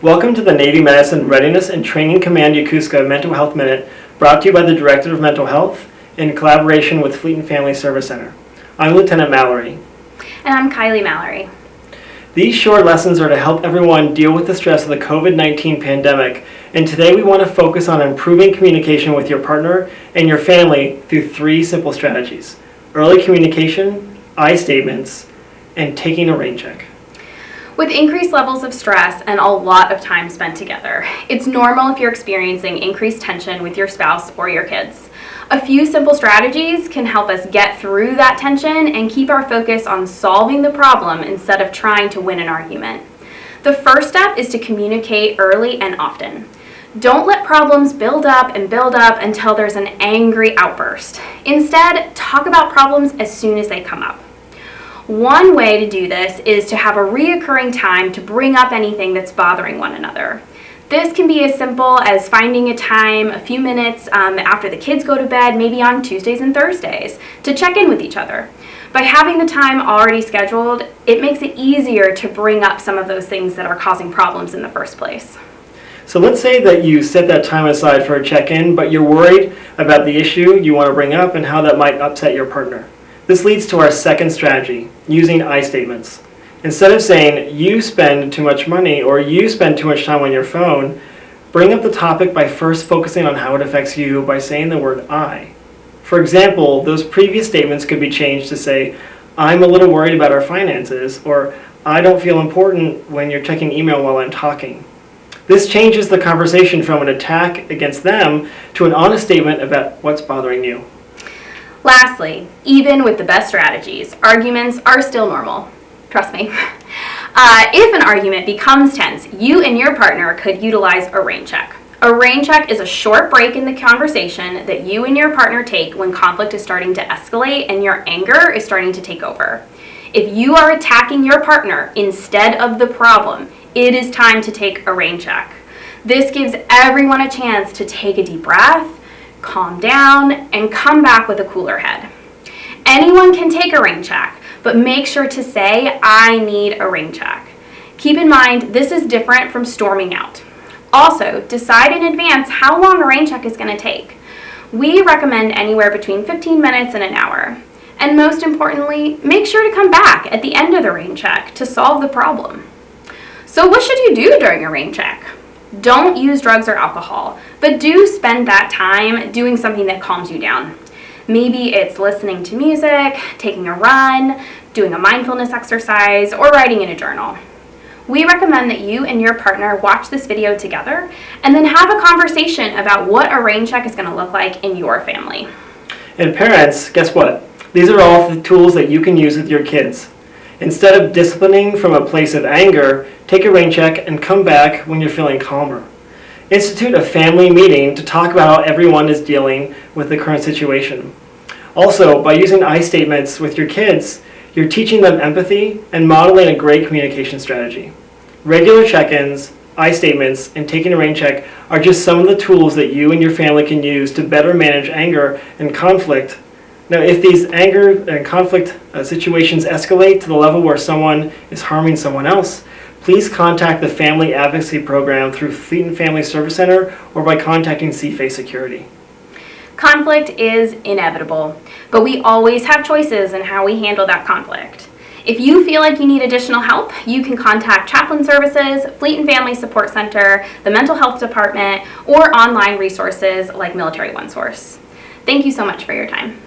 Welcome to the Navy Medicine Readiness and Training Command Yokosuka Mental Health Minute, brought to you by the Directorate of Mental Health in collaboration with Fleet and Family Service Center. I'm Lieutenant Mallory. And I'm Kylie Mallory. These short lessons are to help everyone deal with the stress of the COVID-19 pandemic, and today we want to focus on improving communication with your partner and your family through 3 simple strategies: early communication, I statements, and taking a rain check. With increased levels of stress and a lot of time spent together, it's normal if you're experiencing increased tension with your spouse or your kids. A few simple strategies can help us get through that tension and keep our focus on solving the problem instead of trying to win an argument. The first step is to communicate early and often. Don't let problems build up until there's an angry outburst. Instead, talk about problems as soon as they come up. One way to do this is to have a reoccurring time to bring up anything that's bothering one another. This can be as simple as finding a time, a few minutes after the kids go to bed, maybe on Tuesdays and Thursdays, to check in with each other. By having the time already scheduled, it makes it easier to bring up some of those things that are causing problems in the first place. So let's say that you set that time aside for a check-in, but you're worried about the issue you want to bring up and how that might upset your partner. This leads to our second strategy, using I statements. Instead of saying, you spend too much money or you spend too much time on your phone, bring up the topic by first focusing on how it affects you by saying the word I. For example, those previous statements could be changed to say, I'm a little worried about our finances, or I don't feel important when you're checking email while I'm talking. This changes the conversation from an attack against them to an honest statement about what's bothering you. Lastly, even with the best strategies, arguments are still normal. Trust me. If an argument becomes tense, you and your partner could utilize a rain check. A rain check is a short break in the conversation that you and your partner take when conflict is starting to escalate and your anger is starting to take over. If you are attacking your partner instead of the problem, it is time to take a rain check. This gives everyone a chance to take a deep breath, calm down, and come back with a cooler head. Anyone can take a rain check, but make sure to say, I need a rain check. Keep in mind, this is different from storming out. Also, decide in advance how long a rain check is going to take. We recommend anywhere between 15 minutes and an hour. And most importantly, make sure to come back at the end of the rain check to solve the problem. So what should you do during a rain check? Don't use drugs or alcohol, but do spend that time doing something that calms you down. Maybe it's listening to music, taking a run, doing a mindfulness exercise, or writing in a journal. We recommend that you and your partner watch this video together and then have a conversation about what a rain check is going to look like in your family. And parents, guess what? These are all the tools that you can use with your kids. Instead of disciplining from a place of anger, take a rain check and come back when you're feeling calmer. Institute a family meeting to talk about how everyone is dealing with the current situation. Also, by using I statements with your kids, you're teaching them empathy and modeling a great communication strategy. Regular check-ins, I statements, and taking a rain check are just some of the tools that you and your family can use to better manage anger and conflict. Now, if these anger and conflict situations escalate to the level where someone is harming someone else, please contact the Family Advocacy Program through Fleet and Family Service Center or by contacting CFA Security. Conflict is inevitable, but we always have choices in how we handle that conflict. If you feel like you need additional help, you can contact Chaplain Services, Fleet and Family Support Center, the Mental Health Department, or online resources like Military OneSource. Thank you so much for your time.